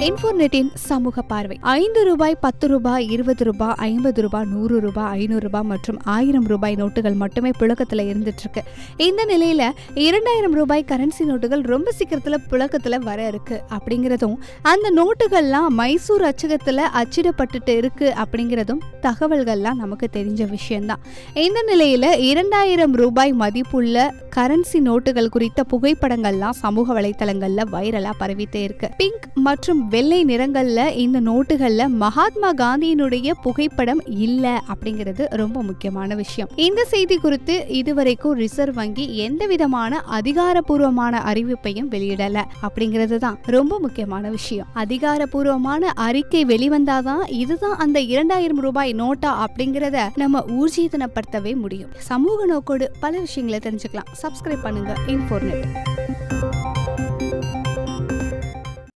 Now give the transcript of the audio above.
இன்ஃபோநெட்டின் சமூக பார்வை. 5 ரூபாய், 10 ரூபாய், 20 ரூபாய், 50 ரூபாய், 100 ரூபாய், 500 ரூபாய் மற்றும் 1000 ரூபாய் நோட்டுகள் மட்டுமே புழக்கத்துல இருந்துட்டு இருக்கு. இந்த நிலையில 2000 ரூபாய் கரன்சி நோட்டுகள் ரொம்ப சீக்கிரத்துல புழக்கத்துல வர இருக்கு அப்படிங்கிறதும், அந்த நோட்டுகள்லாம் மைசூர் அச்சகத்துல அச்சிடப்பட்டுட்டு இருக்கு அப்படிங்கிறதும் தகவல்கள்லாம் நமக்கு தெரிஞ்ச விஷயம்தான். இந்த நிலையில 2000 ரூபாய் மதிப்புள்ள கரன்சி நோட்டுகள் குறித்த புகைப்படங்கள்லாம் சமூக வலைத்தளங்கள்ல வைரலா பரவிட்டே இருக்கு. பிங்க் மற்றும் வெள்ளை நிறங்கள்ல இந்த நோட்டுகள்ல மகாத்மா காந்தியினுடைய புகைப்படம் இல்ல அப்படிங்கிறது ரொம்ப முக்கியமான விஷயம். இந்த செய்தி குறித்து இதுவரைக்கும் ரிசர்வ் வங்கி எந்த விதமான அதிகாரப்பூர்வமான அறிவிப்பையும் வெளியிடல அப்படிங்கிறது தான் ரொம்ப முக்கியமான விஷயம். அதிகாரப்பூர்வமான அறிக்கை வெளிவந்தாதான் இதுதான் அந்த 2000 ரூபாய் நோட்டா அப்படிங்கிறத நம்ம ஊர்ஜிதனப்படுத்தவே முடியும். சமூக நோக்கோடு பல விஷயங்களை தெரிஞ்சுக்கலாம். சப்ஸ்கிரைப் பண்ணுங்க இன்ஃபோநெட்.